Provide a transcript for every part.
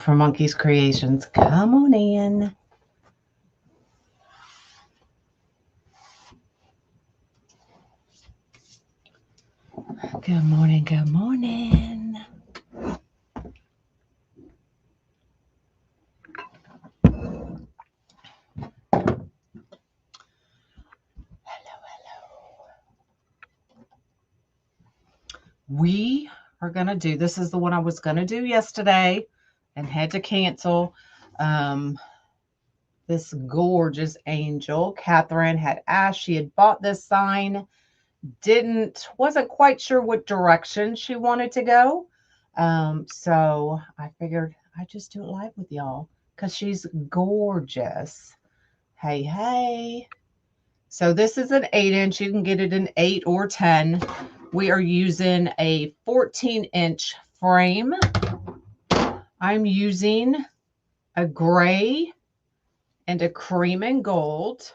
For Monkey's Creations. Come on in. Good morning. Good morning. Hello, hello. We are going to do, this is the one I was going to do yesterday and had to cancel. This gorgeous angel. Catherine had asked, she had bought this sign, wasn't quite sure what direction she wanted to go. So I figured I'd just do it live with y'all because she's gorgeous. Hey, hey. So this is an 8-inch. You can get it in 8 or 10. We are using a 14-inch frame. I'm using a gray and a cream and gold.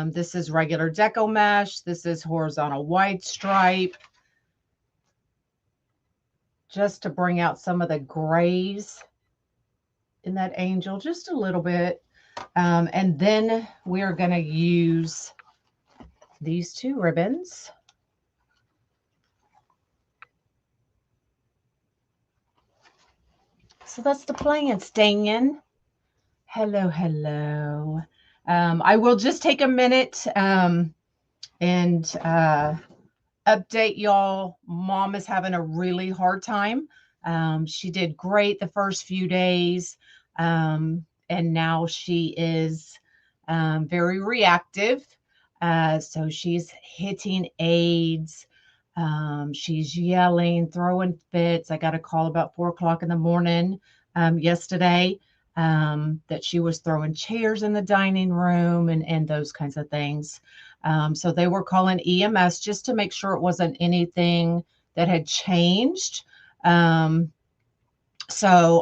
This is regular DECO mesh. This is horizontal white stripe. Just to bring out some of the grays in that angel, just a little bit. And then we are going to use these 2 ribbons. So that's the plan, Stan. Hello, hello. I will just take a minute and update y'all. Mom is having a really hard time. She did great the first few days, and now she is very reactive. So she's hitting aids. She's yelling, throwing fits. I got a call about 4 o'clock in the morning yesterday that she was throwing chairs in the dining room and those kinds of things. So they were calling EMS just to make sure it wasn't anything that had changed. So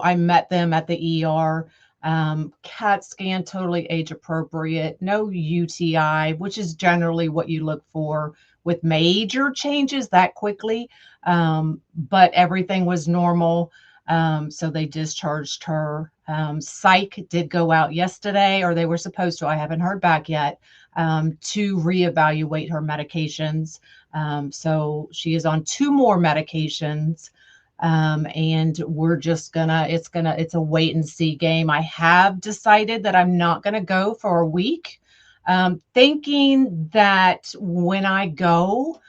I met them at the ER. CAT scan, totally age appropriate, no UTI, which is generally what you look for with major changes that quickly. But everything was normal. So they discharged her. Psych did go out yesterday, or they were supposed to. I haven't heard back yet, to reevaluate her medications. So she is on 2 more medications. And we're just it's a wait and see game. I have decided that I'm not going to go for a week, thinking that when I go,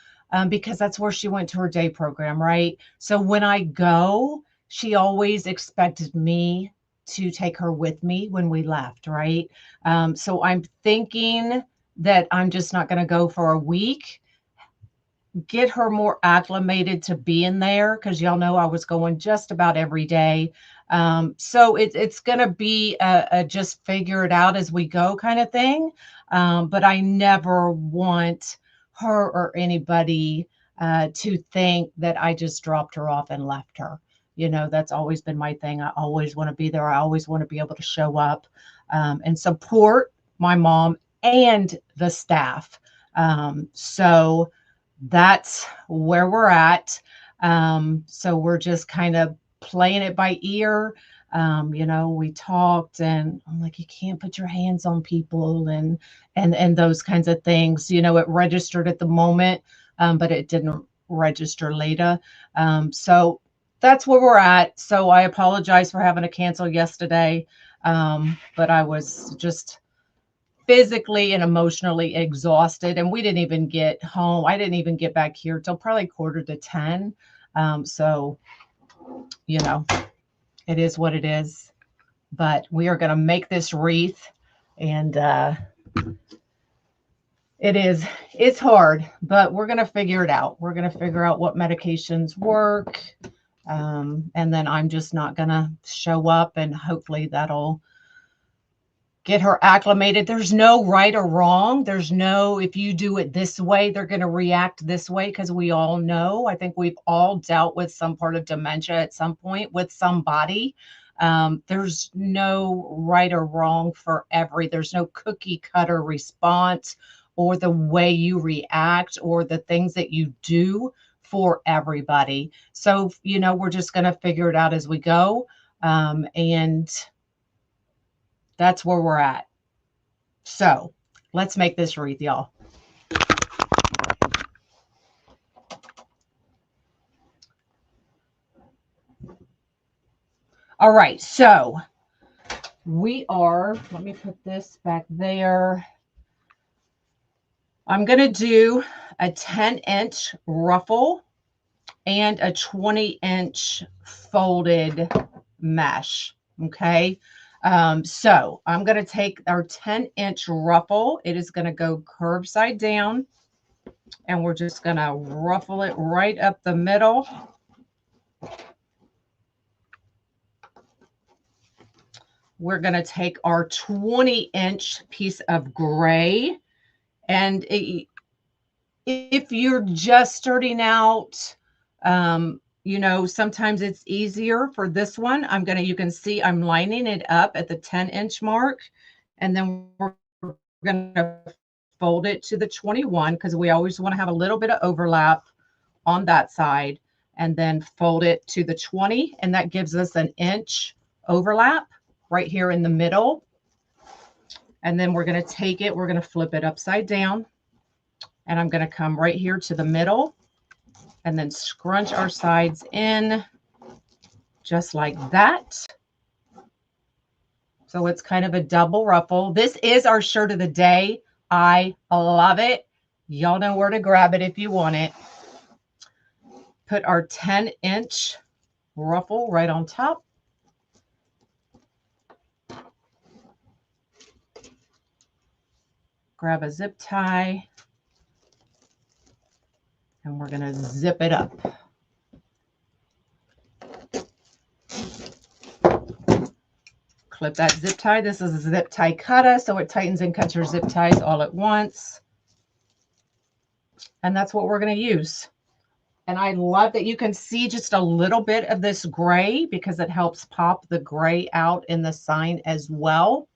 because that's where she went to her day program, right? So when I go, she always expected me to take her with me when we left, right? So I'm thinking that I'm just not going to go for a week, get her more acclimated to being there, because y'all know I was going just about every day. So it's going to be a just figure it out as we go kind of thing. But I never want her or anybody to think that I just dropped her off and left her. You know, that's always been my thing. I always want to be there. I always want to be able to show up and support my mom and the staff. So that's where we're at. So we're just kind of playing it by ear. You know, we talked and I'm like, you can't put your hands on people and those kinds of things. You know, it registered at the moment, but it didn't register later. So that's where we're at. So I apologize for having to cancel yesterday. But I was just physically and emotionally exhausted, and we didn't even get home. I didn't even get back here till probably 9:45. So, you know, it is what it is, but we are going to make this wreath, and it's hard, but we're going to figure it out. We're going to figure out what medications work. And then I'm just not going to show up, and hopefully that'll get her acclimated. There's no right or wrong. There's no, if you do it this way, they're going to react this way, because we all know, I think we've all dealt with some part of dementia at some point with somebody. There's no right or wrong for there's no cookie cutter response or the way you react or the things that you do for everybody. So, you know, we're just going to figure it out as we go. And that's where we're at. So let's make this wreath, y'all. All right, so we are, let me put this back there. I'm going to do a 10-inch ruffle and a 20-inch folded mesh. Okay. So I'm going to take our 10-inch ruffle. It is going to go curved side down, and we're just going to ruffle it right up the middle. We're going to take our 20-inch piece of gray, and if you're just starting out, you know, sometimes it's easier for this one. You can see I'm lining it up at the 10-inch mark, and then we're going to fold it to the 21 because we always want to have a little bit of overlap on that side, and then fold it to the 20, and that gives us an inch overlap right here in the middle. And then we're going to take it, we're going to flip it upside down, and I'm going to come right here to the middle and then scrunch our sides in just like that. So it's kind of a double ruffle. This is our shirt of the day. I love it. Y'all know where to grab it if you want it. Put our 10-inch ruffle right on top. Grab a zip tie, and we're going to zip it up. Clip that zip tie. This is a zip tie cutter, so it tightens and cuts your zip ties all at once. And that's what we're going to use. And I love that you can see just a little bit of this gray because it helps pop the gray out in the sign as well.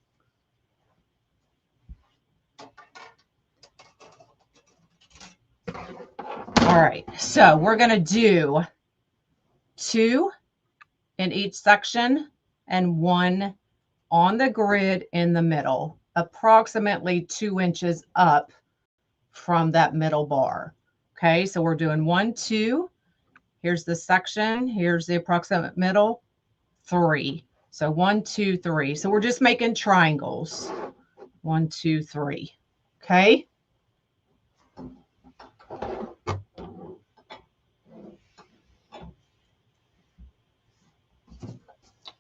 All right, so we're going to do 2 in each section and 1 on the grid in the middle, approximately 2 inches up from that middle bar. Okay, so we're doing 1, 2. Here's the section. Here's the approximate middle, 3. So 1, 2, 3. So we're just making triangles. 1, 2, 3. Okay.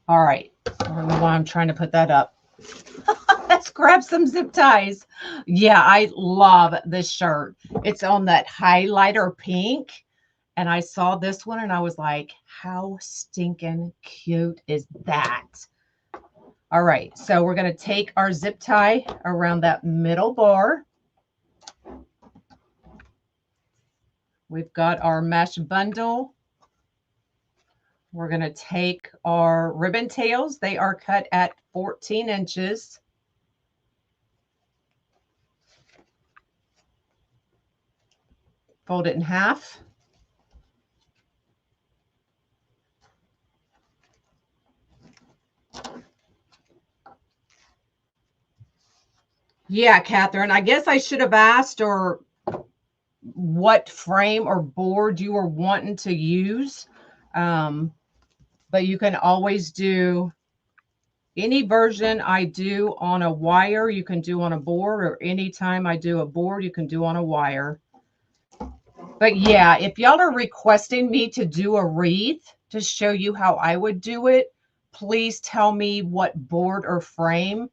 All right. I don't know why I'm trying to put that up. Let's grab some zip ties. Yeah, I love this shirt. It's on that highlighter pink. And I saw this one and I was like, how stinking cute is that? All right, so we're going to take our zip tie around that middle bar. We've got our mesh bundle. We're going to take our ribbon tails. They are cut at 14 inches. Fold it in half. Yeah, Catherine, I guess I should have asked or what frame or board you were wanting to use. But you can always do any version I do on a wire, you can do on a board, or anytime I do a board, you can do on a wire. But yeah, if y'all are requesting me to do a wreath to show you how I would do it, please tell me what board or frame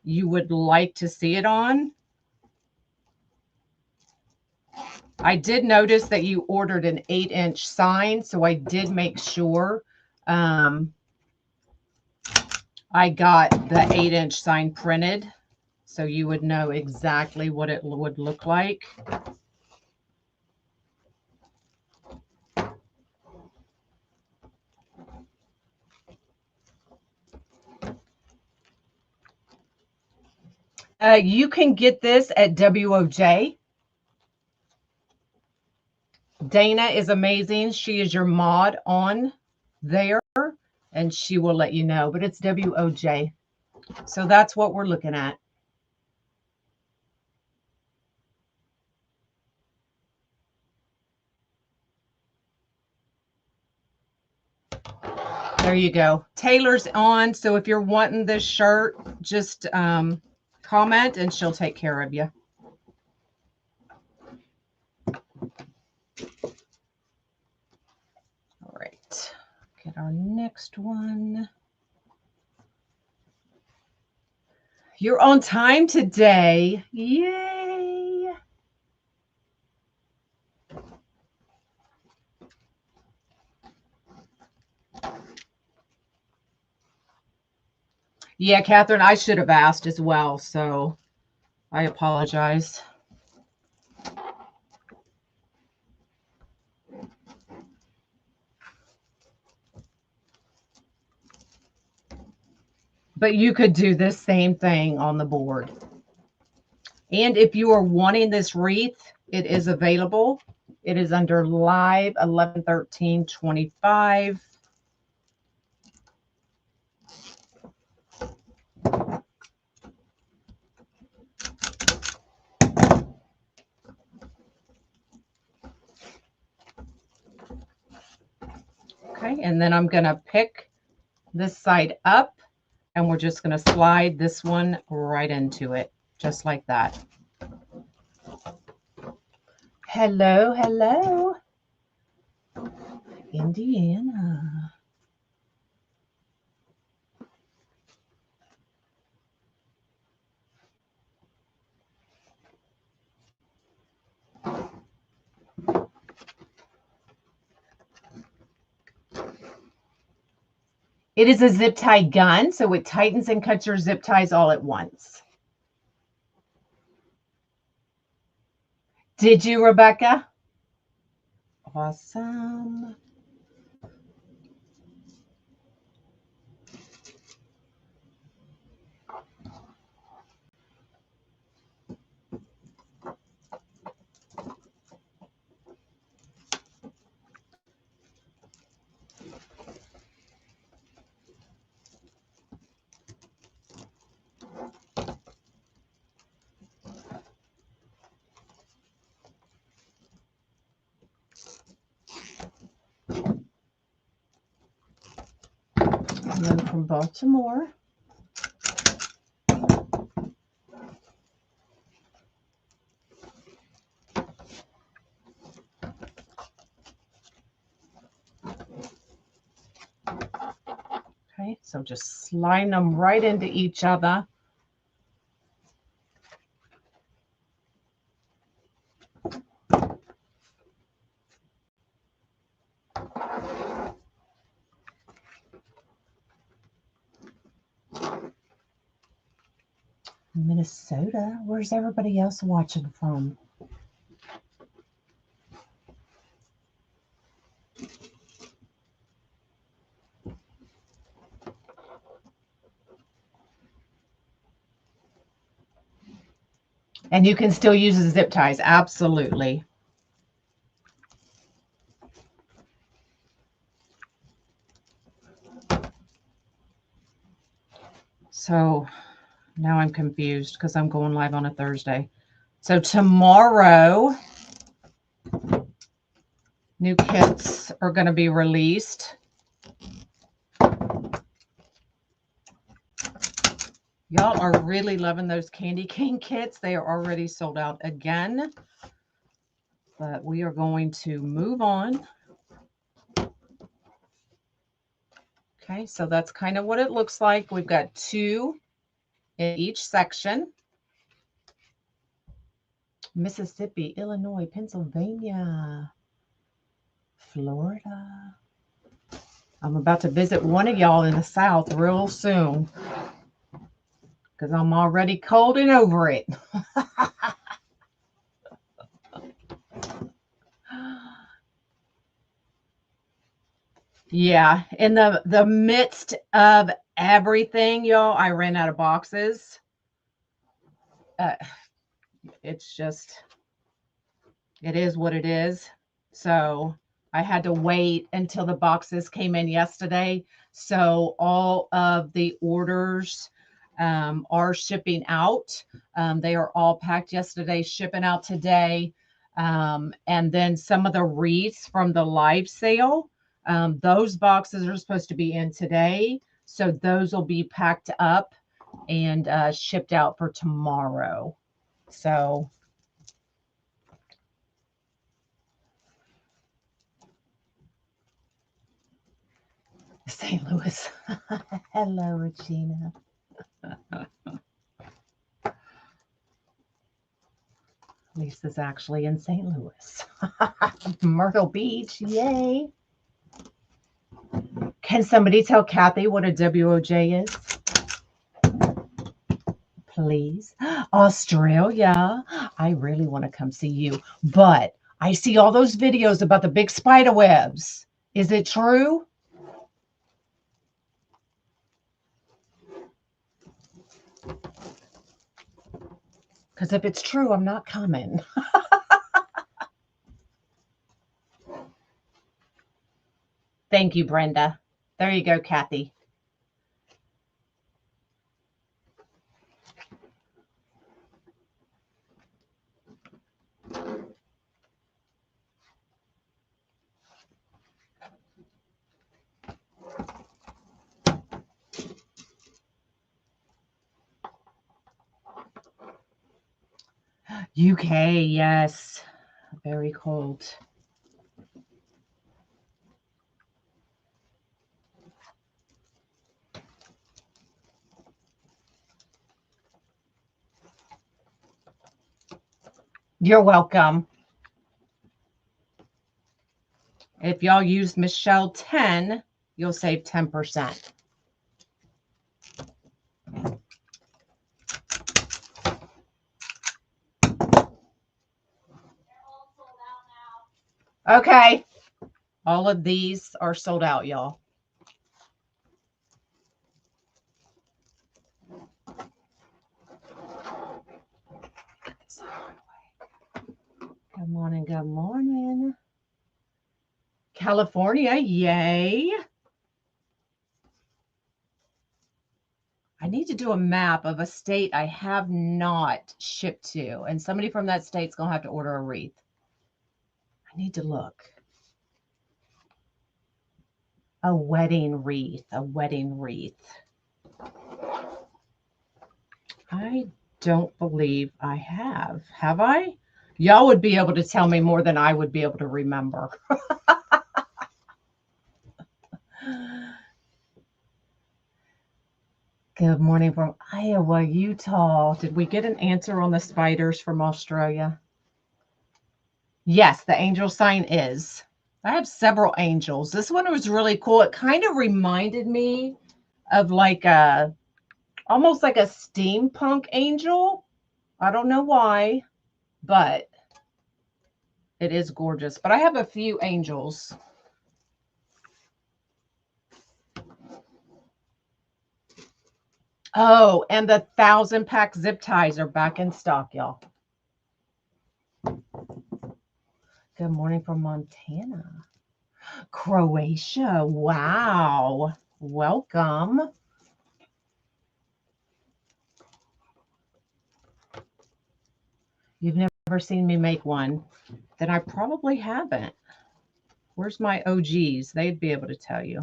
you would like to see it on. I did notice that you ordered an 8-inch sign, so I did make sure I got the 8-inch sign printed so you would know exactly what it would look like. You can get this at WOJ. Dana is amazing. She is your mod on there, and she will let you know, but it's WOJ. So that's what we're looking at. There you go. Taylor's on. So if you're wanting this shirt, just comment and she'll take care of you. All right. Get our next one. You're on time today. Yay. Yeah, Catherine, I should have asked as well, so I apologize. But you could do the same thing on the board. And if you are wanting this wreath, it is available. It is under live 11/13/25. Okay, and then I'm going to pick this side up and we're just going to slide this one right into it, just like that. Hello, hello, Indiana. It is a zip tie gun, so it tightens and cuts your zip ties all at once. Did you, Rebecca? Awesome. And then from Baltimore. Okay, so just slide them right into each other. Minnesota, where's everybody else watching from? And you can still use the zip ties, absolutely. So now I'm confused because I'm going live on a Thursday. So tomorrow, new kits are going to be released. Y'all are really loving those candy cane kits. They are already sold out again. But we are going to move on. Okay, so that's kind of what it looks like. We've got 2 in each section. Mississippi, Illinois, Pennsylvania, Florida. I'm about to visit one of y'all in the South real soon because I'm already cold and over it. Yeah, in the midst of everything, y'all, I ran out of boxes. It's just, it is what it is. So I had to wait until the boxes came in yesterday. So all of the orders are shipping out. They are all packed yesterday, shipping out today. And then some of the wreaths from the live sale, those boxes are supposed to be in today. So those will be packed up and shipped out for tomorrow. So St. Louis. Hello, Regina. Lisa's actually in St. Louis. Myrtle Beach, yay. Can somebody tell Kathy what a WOJ is? Please. Australia. I really want to come see you, but I see all those videos about the big spider webs. Is it true? Because if it's true, I'm not coming. Thank you, Brenda. There you go, Kathy. UK, yes. Very cold. You're welcome. If y'all use Michelle 10, you'll save 10%. Okay. All of these are sold out, y'all. Good morning. Good morning. California, yay. I need to do a map of a state I have not shipped to, and somebody from that state's going to have to order a wreath. I need to look. A wedding wreath, a wedding wreath. I don't believe I have. Have I? Y'all would be able to tell me more than I would be able to remember. Good morning from Iowa, Utah. Did we get an answer on the spiders from Australia? Yes, the angel sign is. I have several angels. This one was really cool. It kind of reminded me of like a, almost like a steampunk angel. I don't know why, but it is gorgeous. But I have a few angels. Oh, and the 1,000-pack zip ties are back in stock, y'all. Good morning from Montana. Croatia. Wow. Welcome. You've never seen me make one. Then I probably haven't. Where's my OGs? They'd be able to tell you.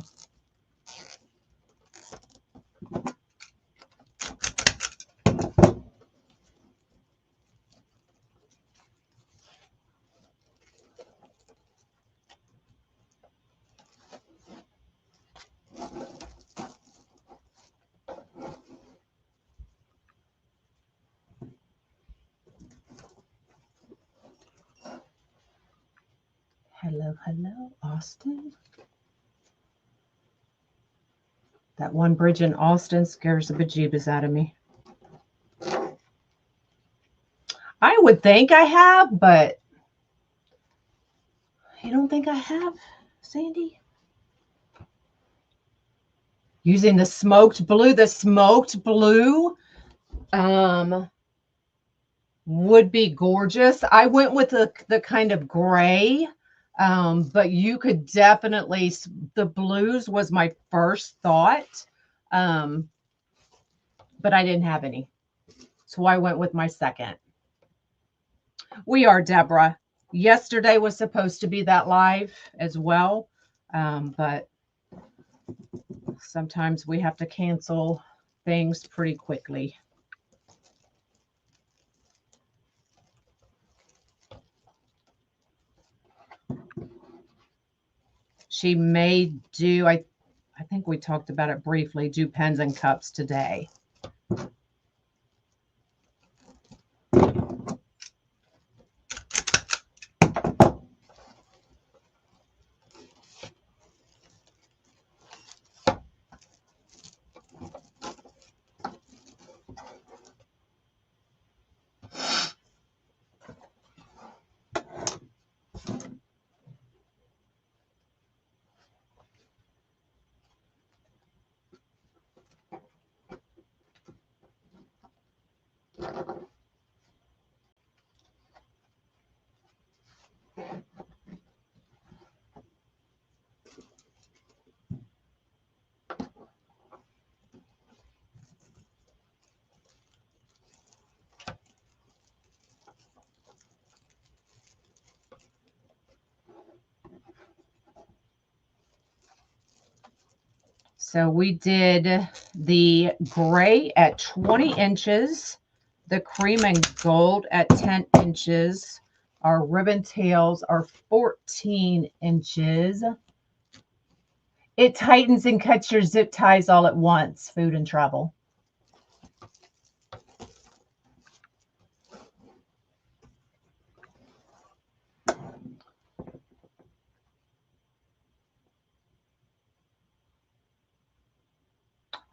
Hello, hello, Austin. That one bridge in Austin scares the bejeebus out of me. I would think I have, but you don't think I have, Sandy? Using the smoked blue. The smoked blue would be gorgeous. I went with the kind of gray But you could definitely, the blues was my first thought, but I didn't have any. So I went with my second. We are, Deborah. Yesterday was supposed to be that live as well, but sometimes we have to cancel things pretty quickly. She may do, I think we talked about it briefly, do pens and cups today. So we did the gray at 20 inches, the cream and gold at 10 inches. Our ribbon tails are 14 inches. It tightens and cuts your zip ties all at once, food and travel.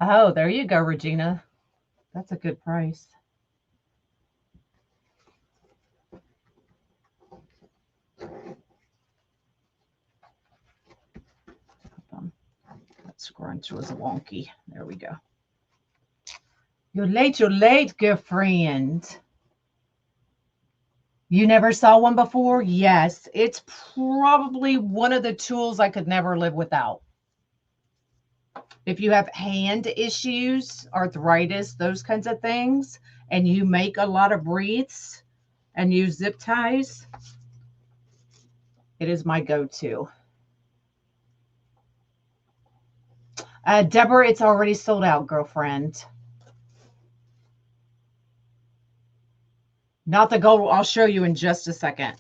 Oh, there you go, Regina. That's a good price. That scrunch was wonky. There we go. You're late, girlfriend. You never saw one before? Yes, it's probably one of the tools I could never live without. If you have hand issues, arthritis, those kinds of things, and you make a lot of wreaths and use zip ties, it is my go-to. Deborah, it's already sold out, girlfriend. Not the gold. I'll show you in just a second.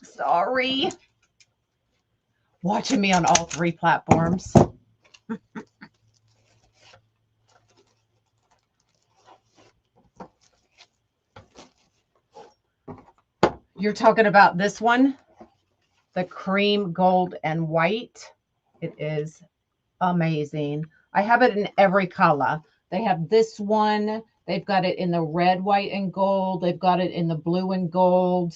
Sorry. Watching me on all three platforms. You're talking about this one, the cream, gold, and white. It is amazing. I have it in every color. They have this one. They've got it in the red, white, and gold. They've got it in the blue and gold.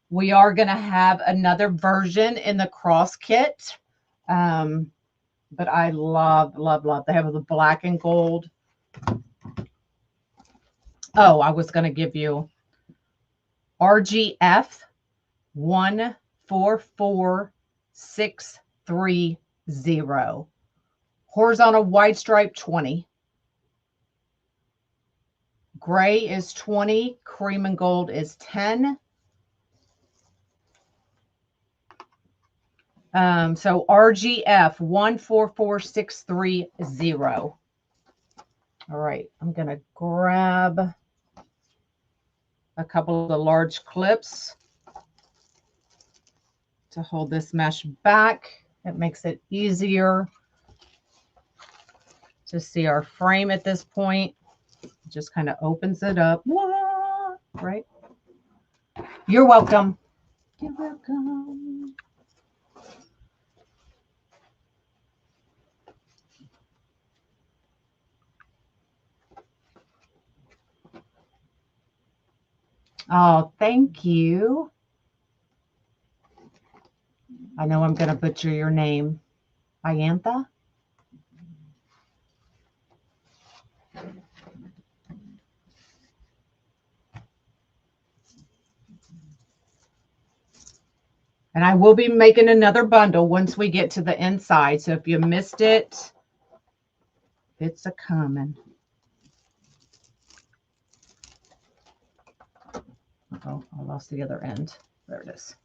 We are going to have another version in the cross kit. But I love, love, love. They have the black and gold. Oh, I was going to give you RGF 144630. Horizontal wide stripe 20. Gray is 20. Cream and gold is 10. So RGF 144630. All right, I'm going to grab a couple of the large clips to hold this mesh back. It makes it easier to see our frame at this point. It just kind of opens it up. Right? You're welcome. You're welcome. Oh, thank you. I know I'm going to butcher your name. Iantha? And I will be making another bundle once we get to the inside. So if you missed it, it's a coming. Oh, I lost the other end. There it is.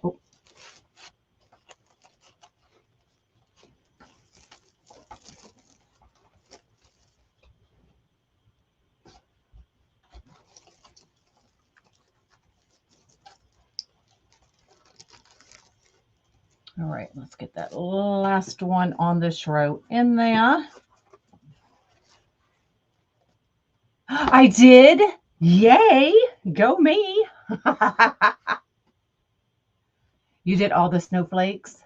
Oh. All right, let's get that last one on this row in there. I did. Yay. Go me. You did all the snowflakes?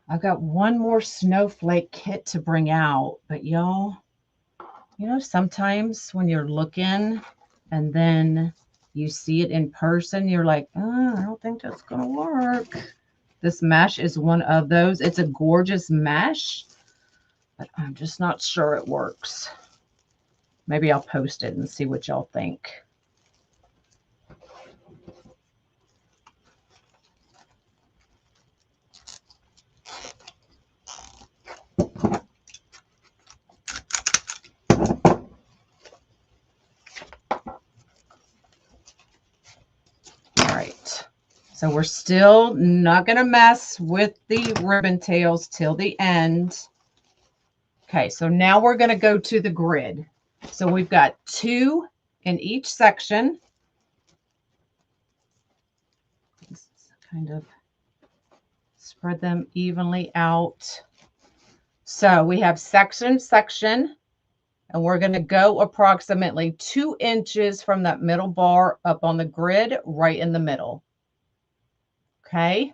I've got one more snowflake kit to bring out, but y'all, you know, sometimes when you're looking and then you see it in person, you're like, oh, I don't think that's going to work. This mesh is one of those. It's a gorgeous mesh, but I'm just not sure it works. Maybe I'll post it and see what y'all think. So we're still not going to mess with the ribbon tails till the end. Okay, so now we're going to go to the grid. So we've got 2 in each section. Just kind of spread them evenly out. So we have section, and we're going to go approximately 2 inches from that middle bar up on the grid, right in the middle. Okay.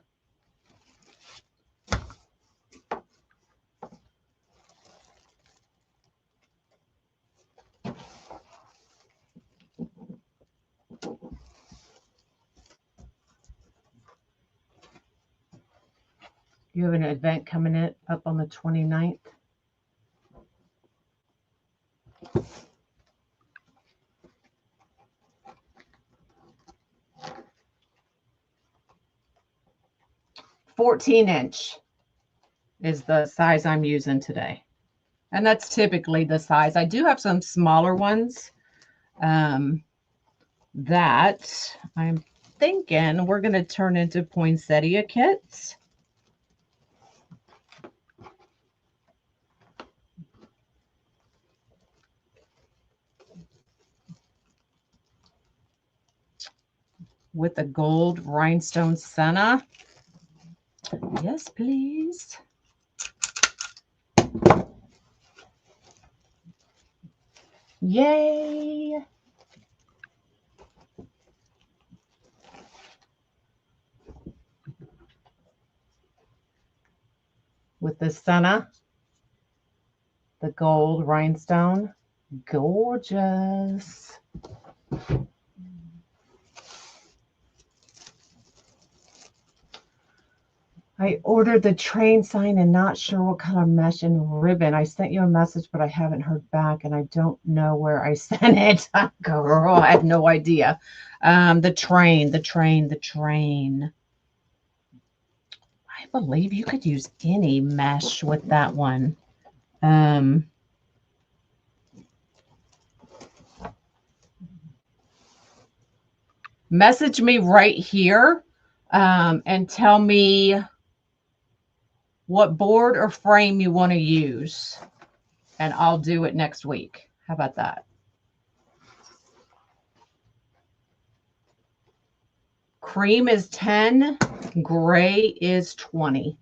You have an event coming up on the 29th. "14" is the size I'm using today. And that's typically the size. I do have some smaller ones that I'm thinking we're going to turn into poinsettia kits. With the gold rhinestone center. Yes, please. Yay. With the center, the gold rhinestone. Gorgeous. I ordered the train sign and not sure what color mesh and ribbon. I sent you a message, but I haven't heard back, and I don't know where I sent it. Girl, I have no idea. The train. I believe you could use any mesh with that one. Message me right here and tell me what board or frame you want to use, and I'll do it next week. How about that? Cream is 10, gray is 20.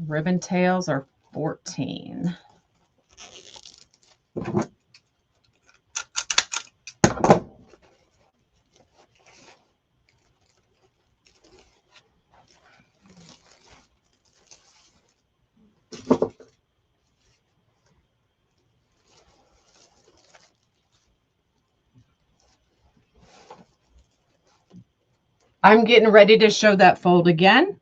Ribbon tails are 14. I'm getting ready to show that fold again.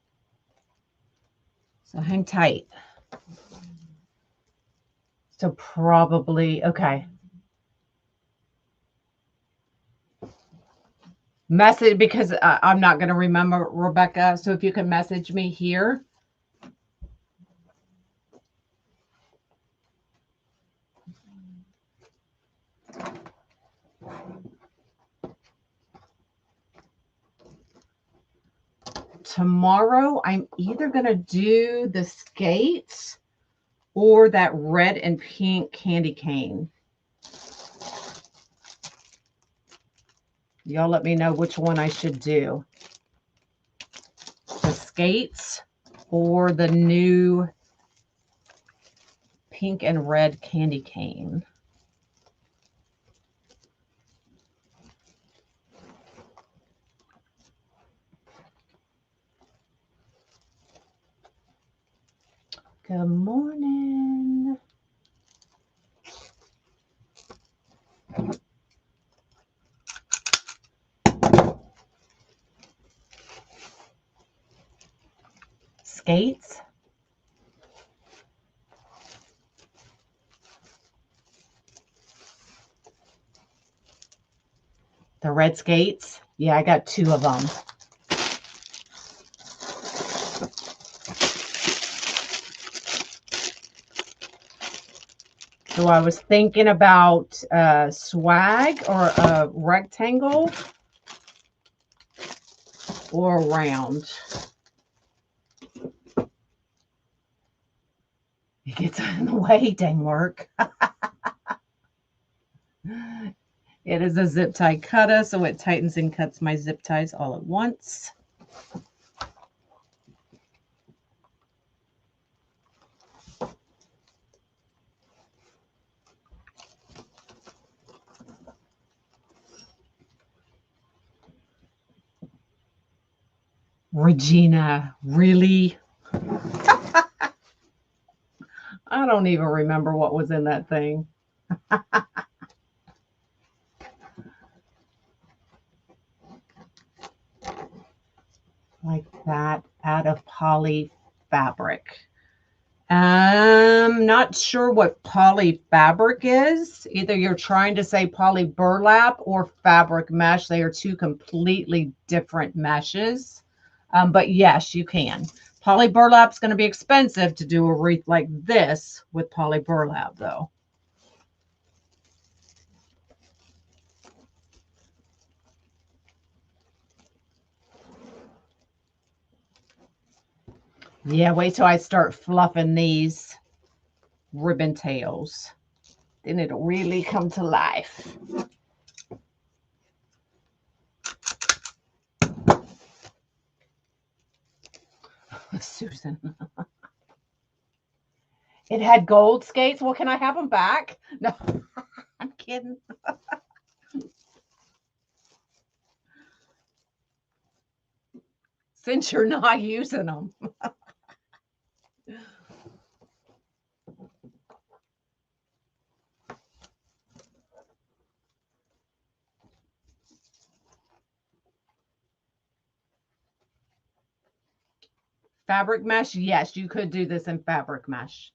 So hang tight. So probably, okay. Message, because I'm not going to remember, Rebecca. So if you can message me here. Tomorrow, I'm either going to do the skates or that red and pink candy cane. Y'all let me know which one I should do. The skates or the new pink and red candy cane. Good morning. Skates. The red skates. Yeah, I got 2 of them. So I was thinking about swag or a rectangle or round. It gets in the way, dang work. It is a zip tie cutter, so it tightens and cuts my zip ties all at once. Regina, really? I don't even remember what was in that thing. Like that, out of poly fabric. Not sure what poly fabric is. Either you're trying to say poly burlap or fabric mesh. They are 2 completely different meshes. But yes, you can. Poly burlap is going to be expensive to do a wreath like this with poly burlap, though. Yeah, wait till I start fluffing these ribbon tails. Then it'll really come to life. Susan. It had gold skates. Well, can I have them back? No, I'm kidding. Since you're not using them. fabric mesh, yes, you could do this in fabric mesh.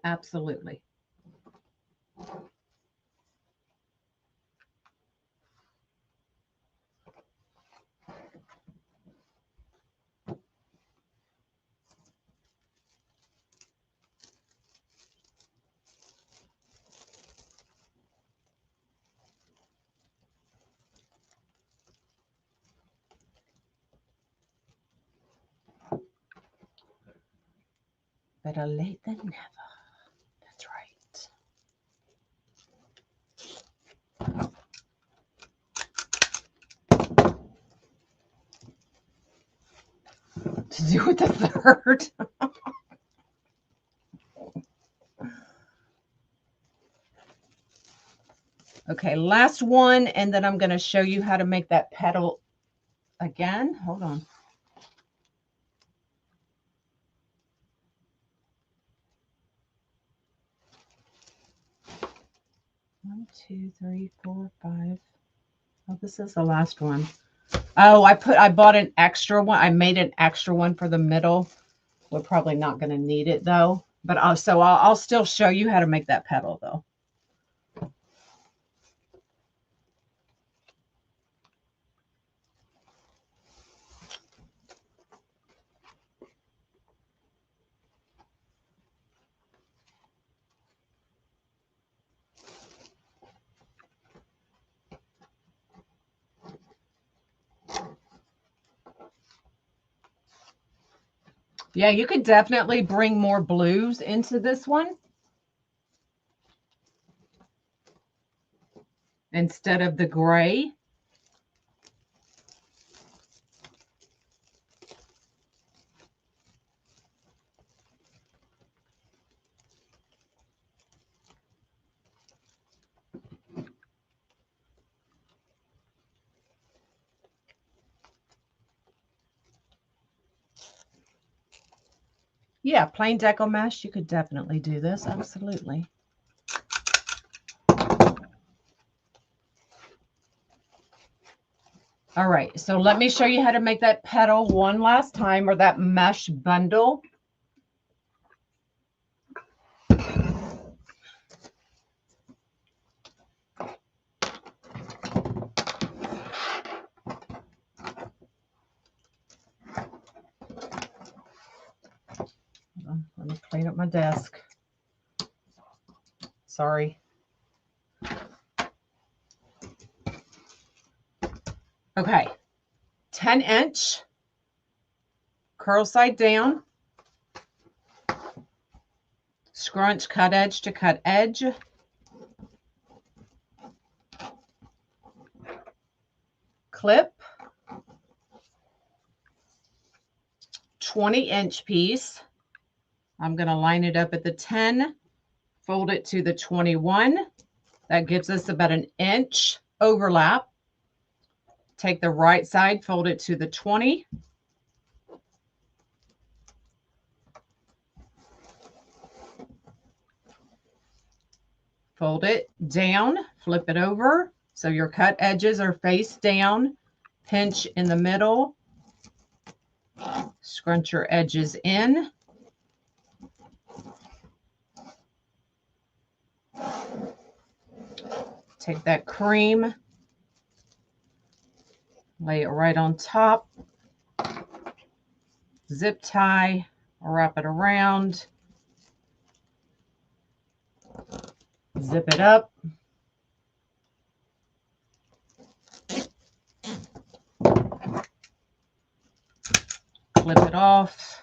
Absolutely. Better late than never. That's right. To do with the third. Okay, last one, and then I'm going to show you how to make that petal again. Hold on. One, two, three, four, five. Oh, this is the last one. Oh, I bought an extra one. I made an extra one for the middle. We're probably not going to need it though. But I'll still show you how to make that petal though. Yeah, you could definitely bring more blues into this one instead of the gray. Yeah, plain deco mesh, you could definitely do this. Absolutely. All right, so let me show you how to make that petal one last time, or that mesh bundle. Let me clean up my desk. Sorry. Okay, 10-inch, curl side down, scrunch cut edge to cut edge, clip, 20-inch piece. I'm going to line it up at the 10, fold it to the 21. That gives us about an inch overlap. Take the right side, fold it to the 20. Fold it down, flip it over. So your cut edges are face down, pinch in the middle, scrunch your edges in. Take that cream, lay it right on top, zip tie, wrap it around, zip it up. Clip it off.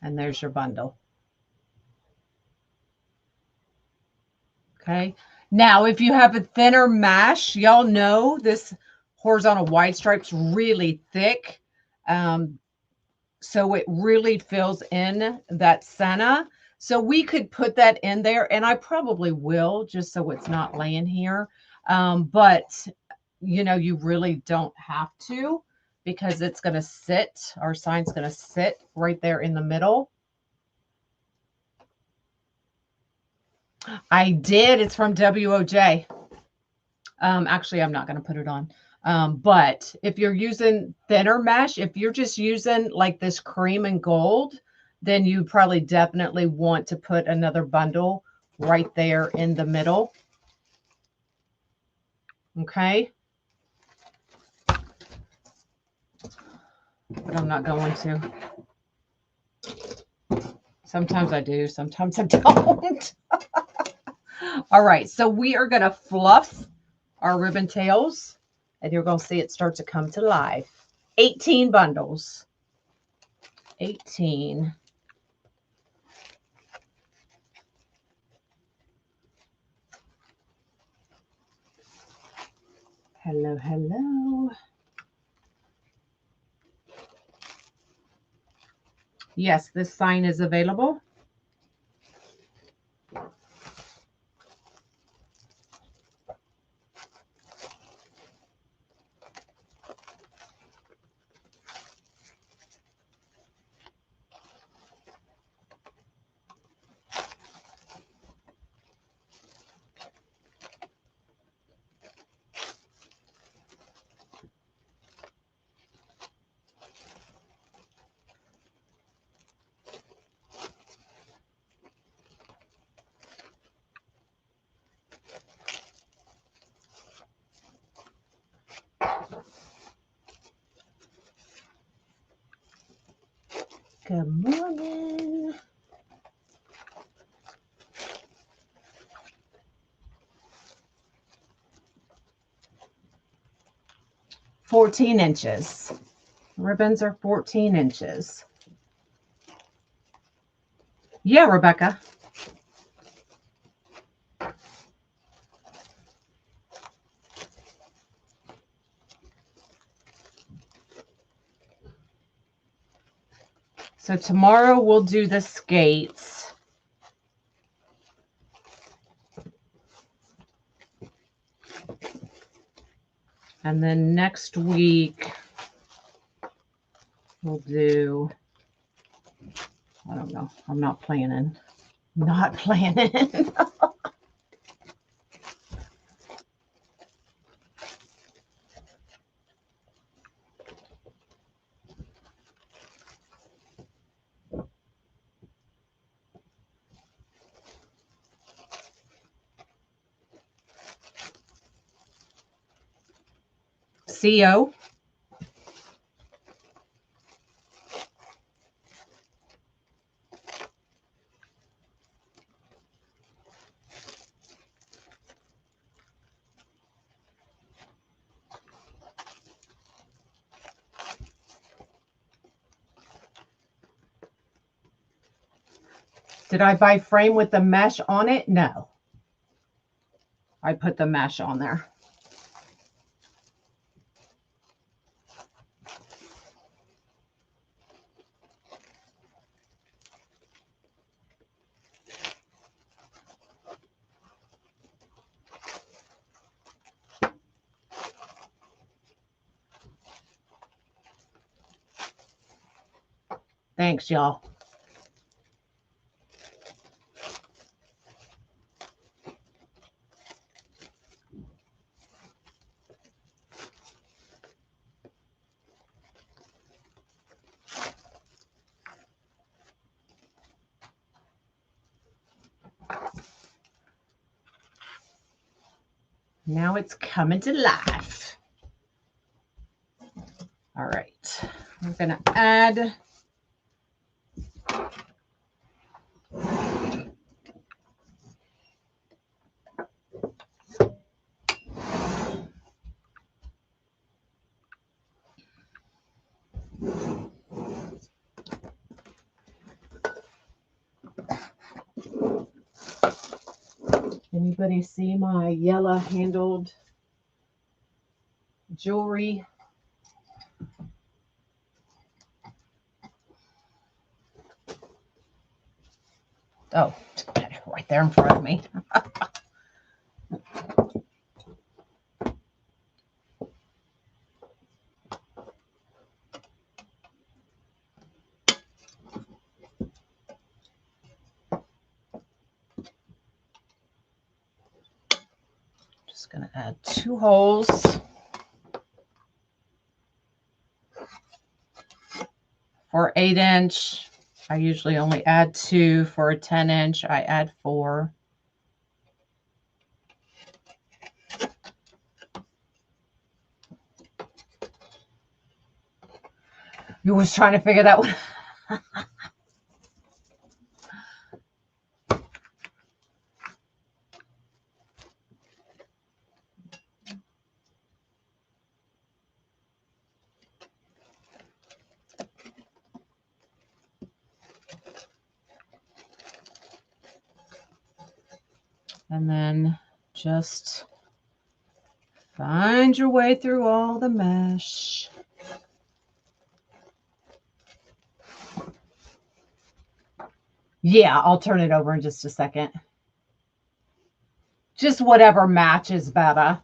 And there's your bundle. Okay. Now, if you have a thinner mesh, y'all know this horizontal wide stripe's really thick. So it really fills in that center. So we could put that in there, and I probably will, just so it's not laying here. But, you know, you really don't have to, because it's going to sit, our sign's going to sit right there in the middle. I did. It's from WOJ. Actually, I'm not going to put it on. But if you're using thinner mesh, if you're just using like this cream and gold, then you probably definitely want to put another bundle right there in the middle. Okay. But I'm not going to. Sometimes I do, sometimes I don't. All right, so we are going to fluff our ribbon tails, and you're going to see it start to come to life. 18 bundles. 18. Hello, hello. Yes, this sign is available. Good morning. "14 inches. Ribbons are 14 inches. Yeah, Rebecca. So tomorrow we'll do the skates. And then next week we'll do, I don't know. I'm not planning. Not planning. CO. Did I buy frame with the mesh on it? No. I put the mesh on there. Thanks, y'all. Now it's coming to life. All right. I'm going to add Anybody see my yellow handled jewelry? Oh, right there in front of me. Just going to add 2 holes. For 8-inch, I usually only add 2. For a 10-inch, I add 4. You was trying to figure that one. And then just find your way through all the mesh. Yeah, I'll turn it over in just a second. Just whatever matches better.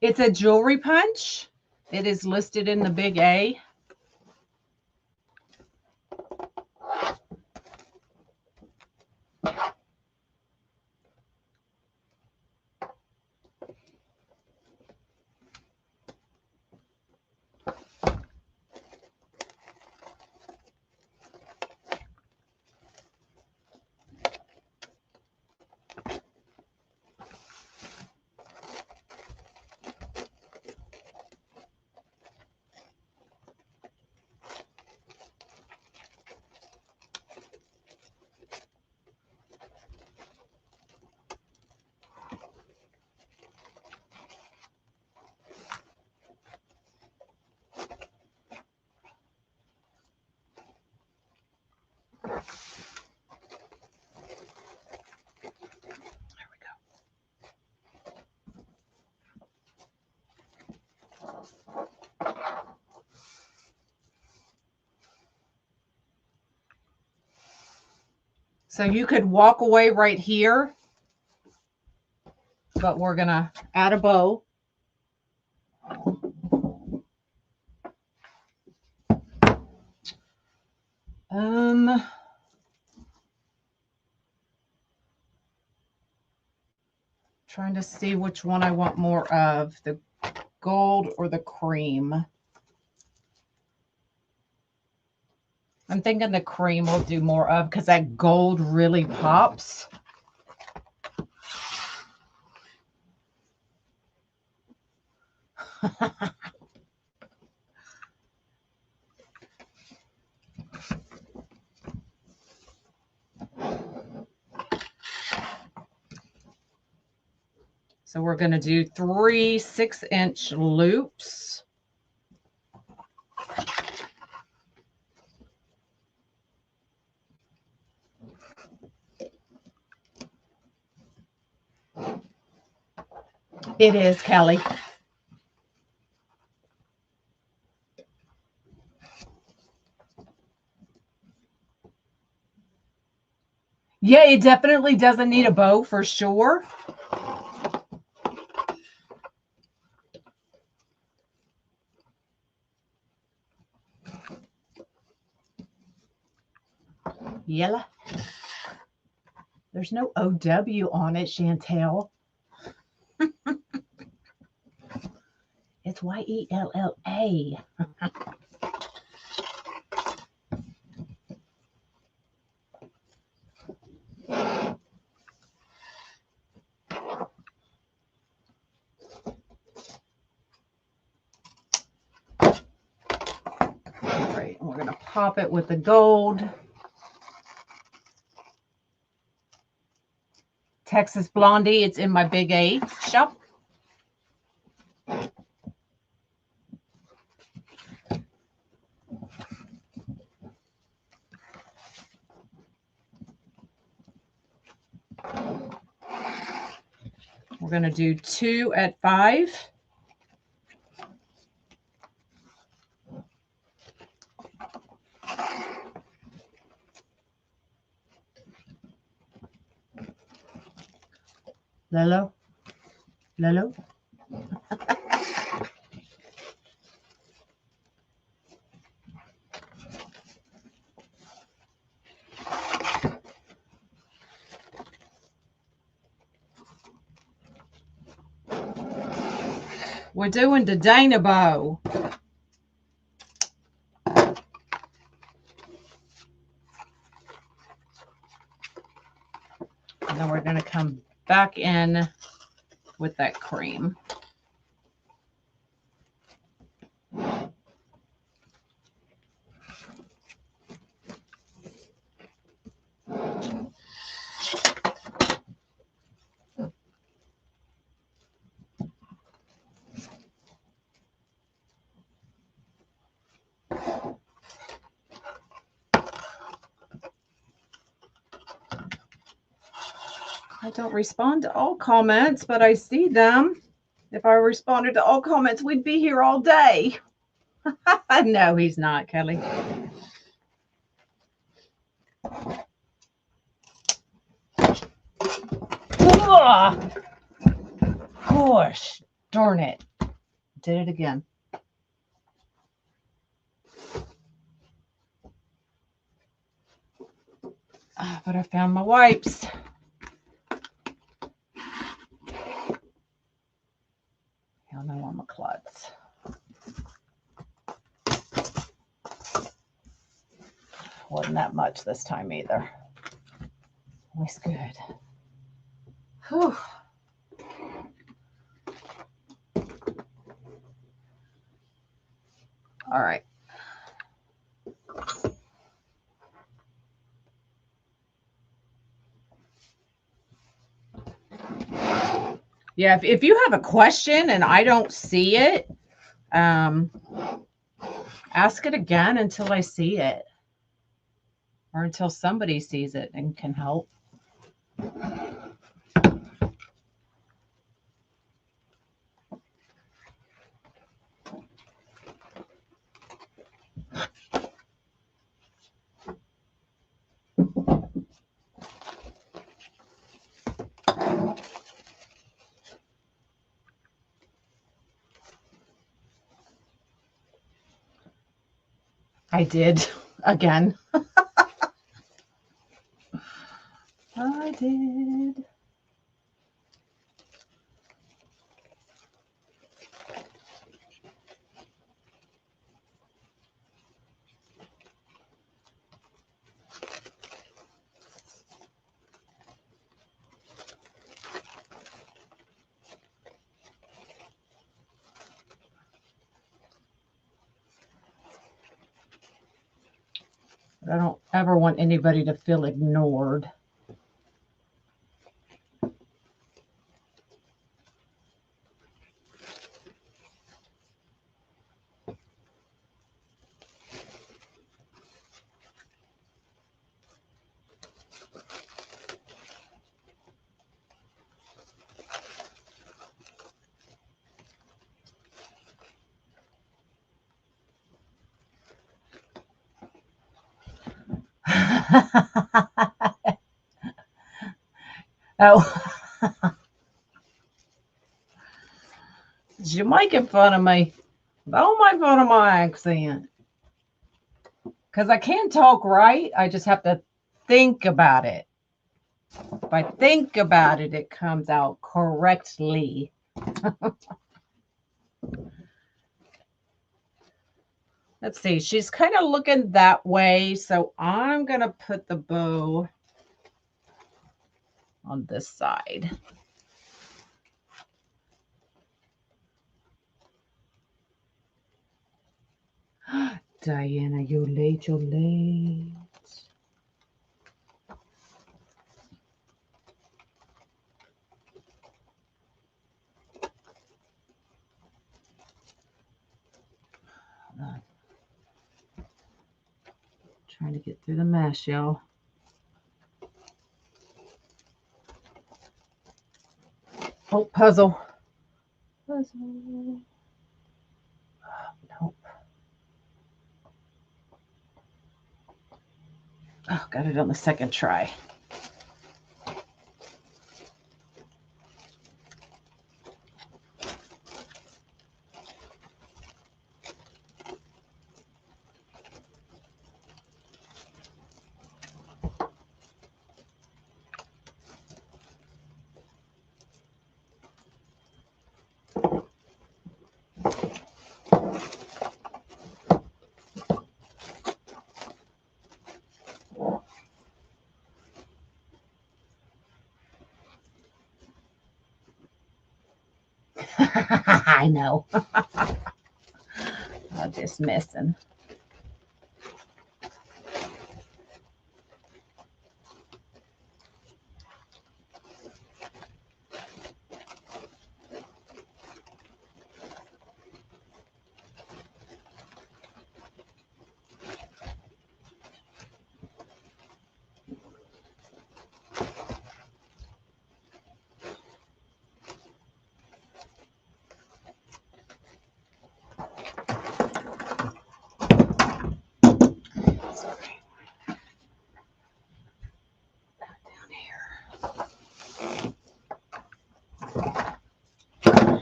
It's a jewelry punch. It is listed in the big A. So you could walk away right here, but we're going to add a bow. Trying to see which one I want more of, the gold or the cream. I'm thinking the cream will do more of, because that gold really pops. So we're going to do 3 6-inch loops. It is, Kelly. Yeah, it definitely doesn't need a bow for sure. Yellow. There's no OW on it, Chantel. It's YELLA. All right, and we're going to pop it with the gold. Texas Blondie. It's in my Big A shop. We're going to do 2 at 5. Lolo? Lolo? We're doing the Dana bow. And then we're going to come back in with that cream. I don't respond to all comments, but I see them. If I responded to all comments, we'd be here all day. No, he's not, Kelly. Ugh. Gosh, darn it. Did it again. But I found my wipes. Hell no, I'm a klutz. Wasn't that much this time either. Always good. Whew. All right. Yeah, if you have a question and I don't see it, ask it again until I see it. Or until somebody sees it and can help. I did again. I did. I don't ever want anybody to feel ignored. Oh, you're making fun of me. Don't make fun of my accent. Because I can talk right. I just have to think about it. If I think about it, it comes out correctly. Let's see. She's kind of looking that way. So I'm going to put the bow on this side. Diana, you're late, you're late. Trying to get through the mess, y'all. Oh, puzzle. Puzzle. Nope. Oh, got it on the second try. I know. I'm just missing.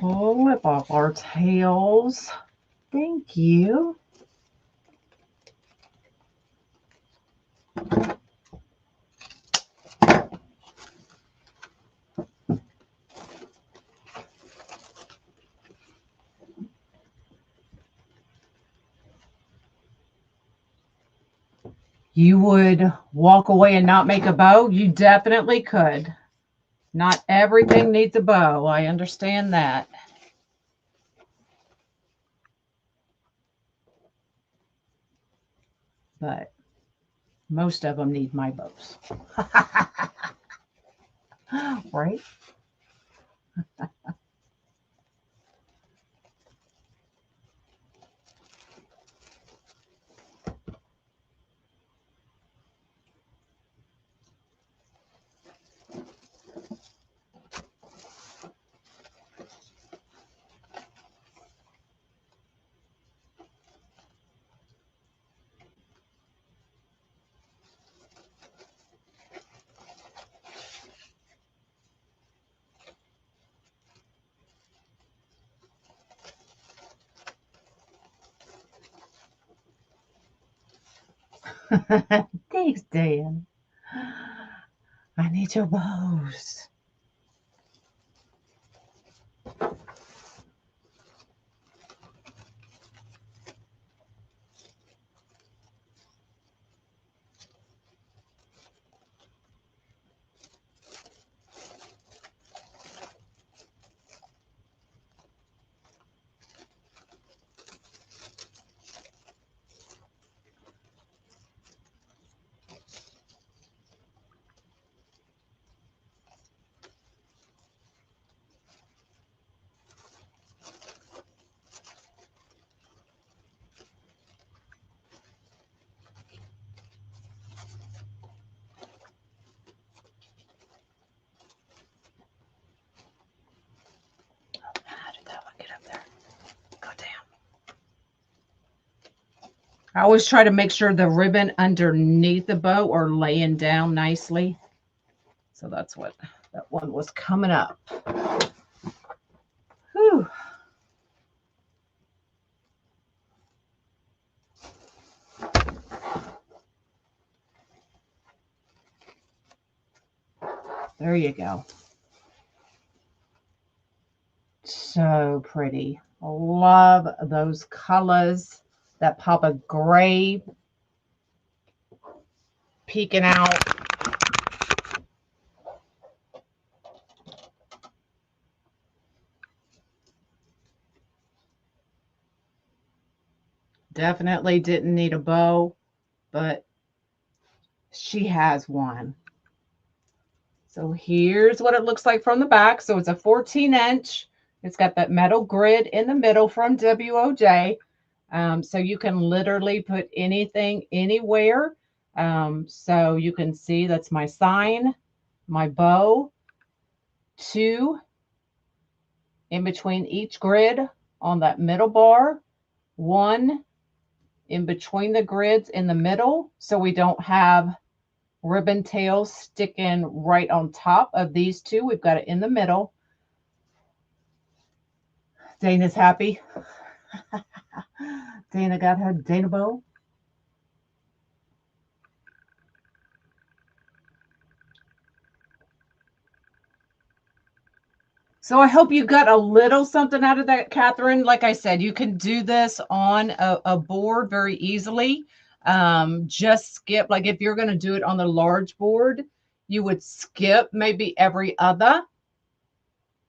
Flip off our tails. Thank you. You would walk away and not make a bow? You definitely could. Not everything needs a bow. I understand that. But most of them need my bows. Right? Thanks, Dan. I need your bows. I always try to make sure the ribbon underneath the bow are laying down nicely. So that's what that one was coming up. Whew. There you go. So pretty. I love those colors. That pop of gray peeking out. Definitely didn't need a bow, but she has one. So here's what it looks like from the back. So it's a 14-inch. It's got that metal grid in the middle from WOJ. So you can literally put anything anywhere. So you can see that's my sign, my bow, 2 in between each grid on that middle bar, 1 in between the grids in the middle, so we don't have ribbon tails sticking right on top of these 2. We've got it in the middle. Dana's happy. Dana got her Dana bow. So I hope you got a little something out of that, Catherine. Like I said, you can do this on a board very easily. Just skip, like if you're going to do it on the large board, you would skip maybe every other.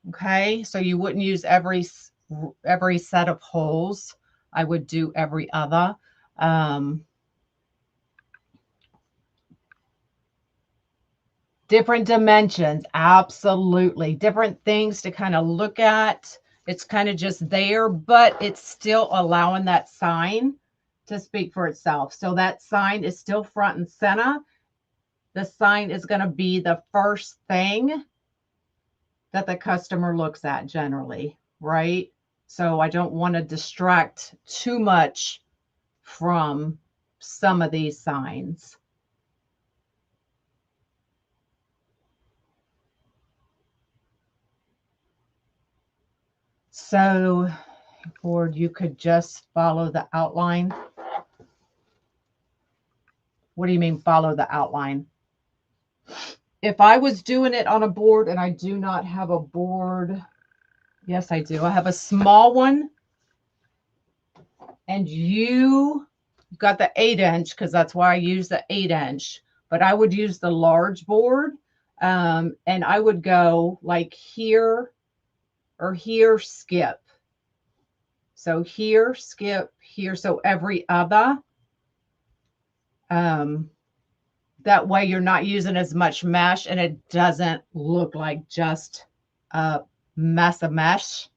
Okay, so you wouldn't use every set of holes. I would do every other. Different dimensions, absolutely. Different things to kind of look at. It's kind of just there, but it's still allowing that sign to speak for itself. So that sign is still front and center. The sign is going to be the first thing that the customer looks at generally, right? So I don't want to distract too much from some of these signs. So, board, you could just follow the outline. What do you mean follow the outline? If I was doing it on a board, and I do not have a board, yes, I do. I have a small one, and you got the 8-inch because that's why I use the 8-inch. But I would use the large board, and I would go like here or here, skip. So here, skip, here. So every other. That way you're not using as much mesh and it doesn't look like just a mess of mesh.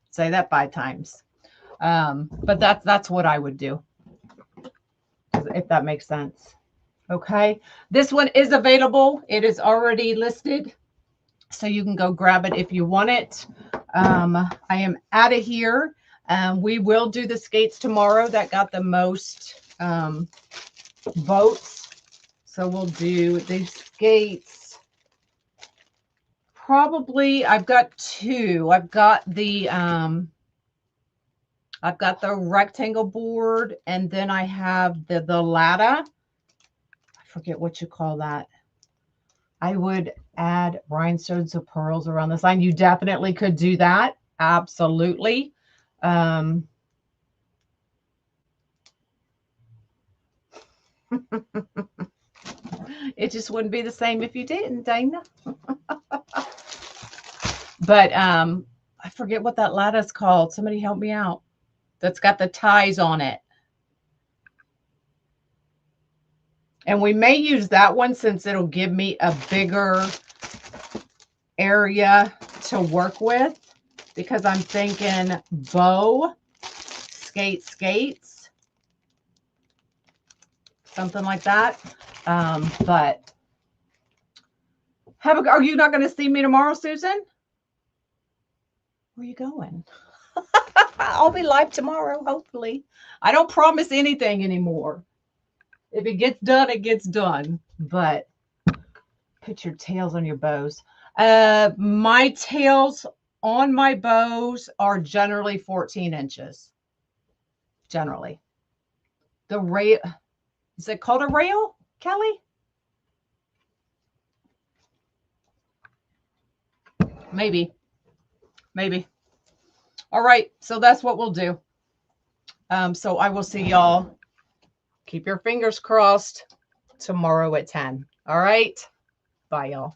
Say that 5 times. But that's what I would do, if that makes sense. Okay, this one is available. It is already listed, so you can go grab it if you want it. I am out of here. We will do the skates tomorrow. That got the most votes. So we'll do the skates. Probably I've got 2. I've got the rectangle board, and then I have the ladder. I forget what you call that. I would add rhinestones or pearls around the sign. You definitely could do that. Absolutely. It just wouldn't be the same if you didn't, Dana. But I forget what that ladder's called. Somebody help me out. That's got the ties on it. And we may use that one since it'll give me a bigger area to work with, because I'm thinking bow, skates, something like that. But are you not going to see me tomorrow, Susan? Where are you going? I'll be live tomorrow, hopefully. I don't promise anything anymore. If it gets done, it gets done. But put your tails on your bows. My tails on my bows are generally 14 inches. Generally. The rail, is it called a rail, Kelly? Maybe. All right, so that's what we'll do. So I will see y'all. Keep your fingers crossed tomorrow at 10. All right. Bye, y'all.